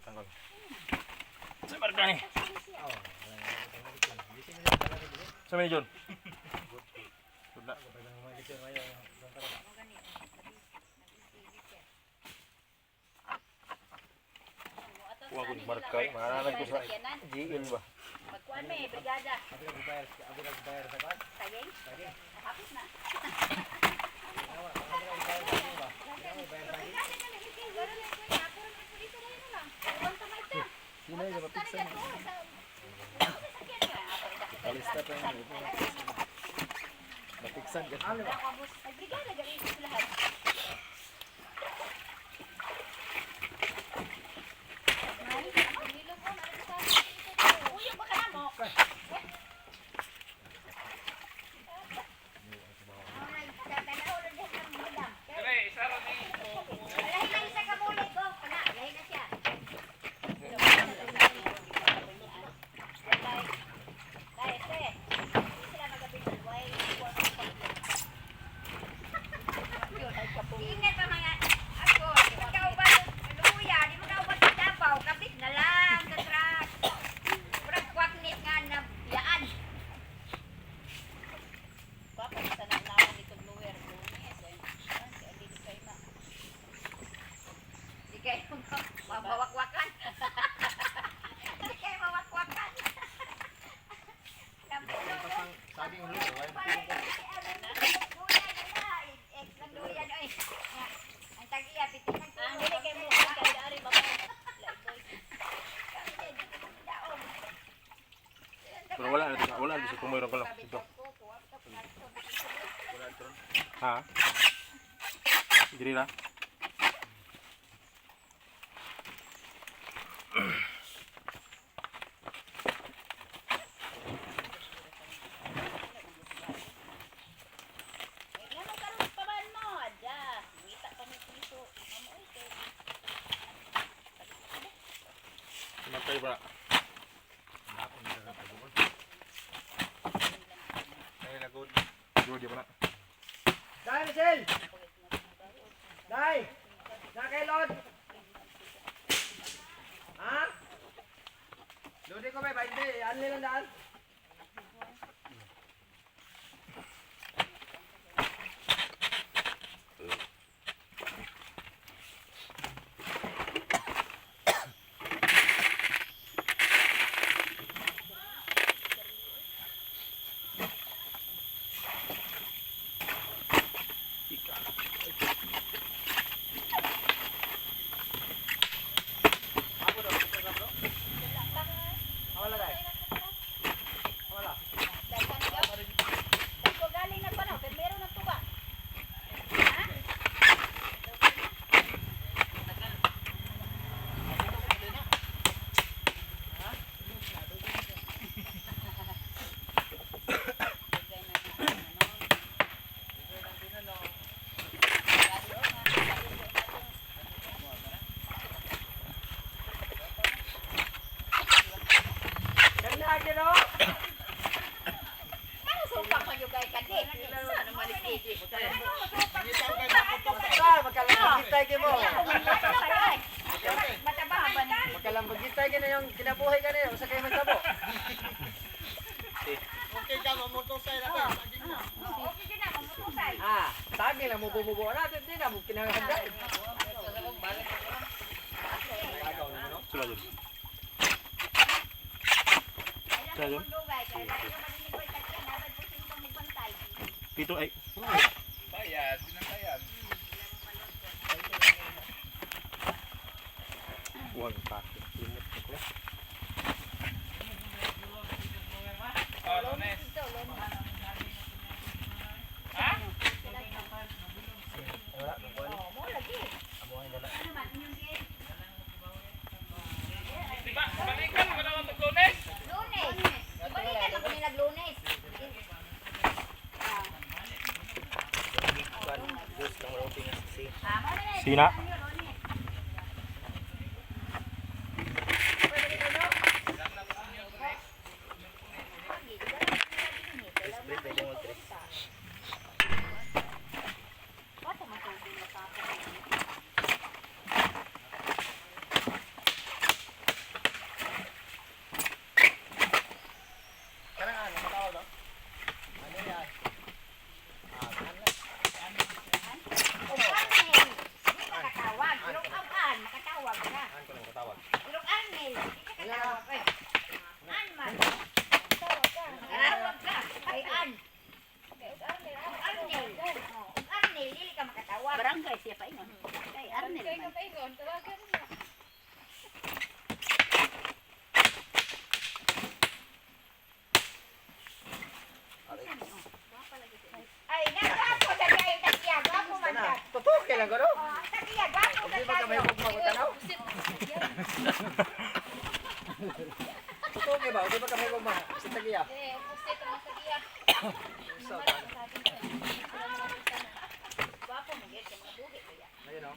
tanggal. Sa marka ni. Sa mana John? Sudah. Wah, aku marka. Mana lagi sa GL ba? Magkuhan may brigada. Abi nagbayar sa kan? Saging? Hapit na. Sino yung mapiksan? Kalista pa yun. Mapiksan ka. Brigada galing sa lahat. Mawak-wakan. Hindi kayo mawak-wakan. Saging ulit. Ang tag-iya, pitingan ko. Hindi kayo mo. Pero wala na sa kumayroon ka lang. Ito. Ha? Diri na? Matay ba? Ay nagod. Good ba na? Dai, Michelle! Dai! Nakailod! Ha? Lodi ko may 20. Ano nilang daan? Magkalambagitay ka na yung kinabuhay ka na yun. Sa kayo magtabo. Okay ka, mamutosay na ka. Okay din na, mamutosay. Saging lang mo bumubuo natin. Hindi na mo kinahanggan. Sila dyan. Sila dyan. Pito ay. Bayad, sinangkayan. Huwag pakit. Limot ko. Lones. Ha? Diba, balikan mo na ang Lunes. Lunes. Ibalikan ako nilag Lunes. Sina. sa giya. Eh, pusit ang sa iya. Guwapo mo gid kay mga buhi kaya. Ayun o.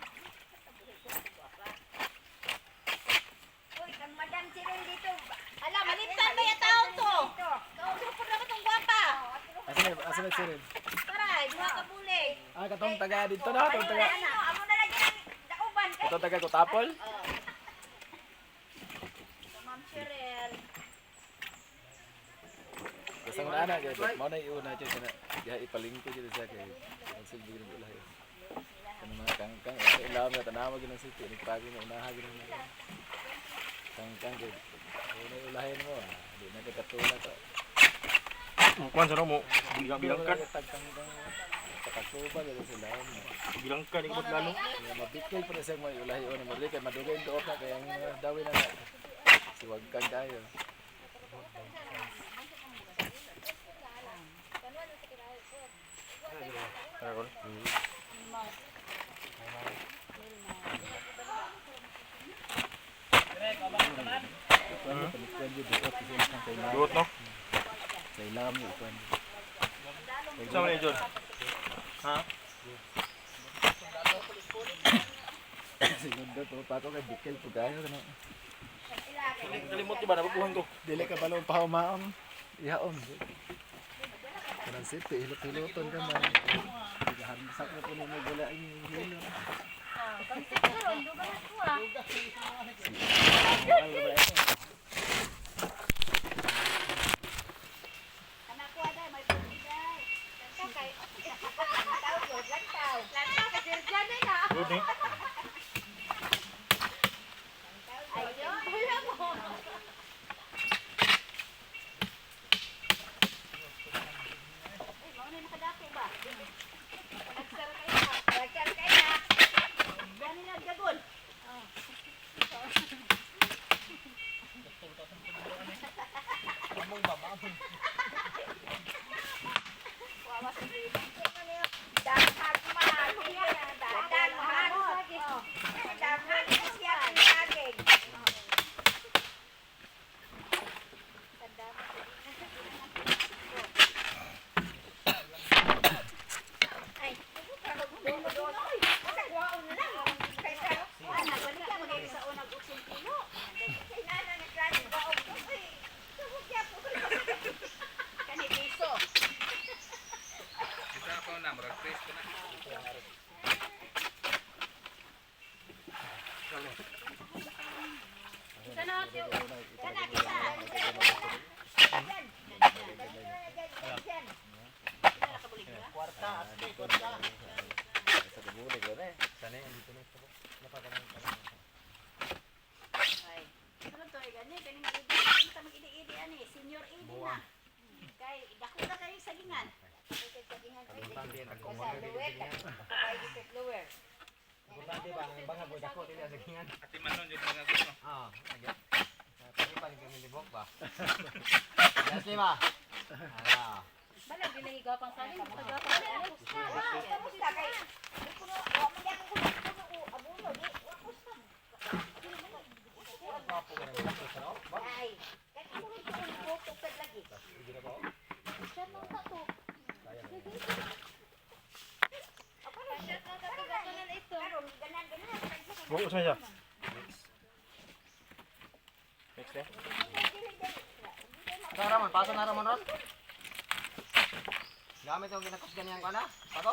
Uy, kang Madam Cyril dito. Ala, malimtan ba yung taon to? Taon to po na itong gwapa. Asa na si Rin? Taray, duha ka bulig. Ah, katong taga dito na. Katong taga. Amo na lagi ng dauban. Katong taga Kutapol. Ma'am Cyril. Basta mo na ana. Mau na iuna dyan. Kaya ipalingko dyan siya kay. Ang silbi ng ulahay. Kanang mga kangkang. Sa ilaw na tanawa gano'n sa ito. Nagpagi na unaha gano'n na. Kangkang kay. Una ulahin mo. Hindi na katulad to. Kuan sa mo. Bilang kan. Tagkangkang. Kataktuba gano'n sila. Bilang kan ikot lalo. Mabitkoy pa na siyang may ulahi o na mali kay madugay yung doot na kaya ang dawin na siwag kang kayo. Karon. Duot no. Sa ilam yung ikon. Sa man John. Ha? Segundo to pa ko kay Bikil po kayo no. Kalimot di ba nabubuhan ko. Dili ka balong pa humaon. Ihaon. Kanang sito hilot-hiloton ka man. Gahamsak na po ni mo gula yung hilo. Anak ko ada may pagkiday. Kay tao jud lantaw. Lantaw ka dirjan na. Duot ni. Ayo, wala mo. Ay, mga na nakadako ba? Nagsar kayo na. Nagsar kayo na. Gani na gabon. Wawa sa bilang. Daghan mahal. Daghan mahal. Daghan siya ang laging. Ay, Sa kabuli ko na eh. Sana yan dito na ito. Napakanang ay. Ano to, gani, kaning idi ta mag-idi-idi ani, senior idi na. Kay dako na kayo sagingan. Kay sagingan kay sa luwet. Kay dito lower. importante ba ang bangag mo dako dili sa gingan. Ati manon yung mga gusto. Ah, agad. Pwede pa rin libok ba? Yes, lima. Ala. Bala ginahiga pang saling, taga pa ani. Kamusta kay? Kuno, wa man ako kuno abuno di. Wa kusta. Ay, kay ako rin ko tukad lagi. Siya nang tato. Ako na siya nang tato ganan ito. Karon ganan. Oo sa siya. Next eh. Ito Ramon, paso na Ramon Ron. Gamit yung ginakus ganyan ko na. Pato?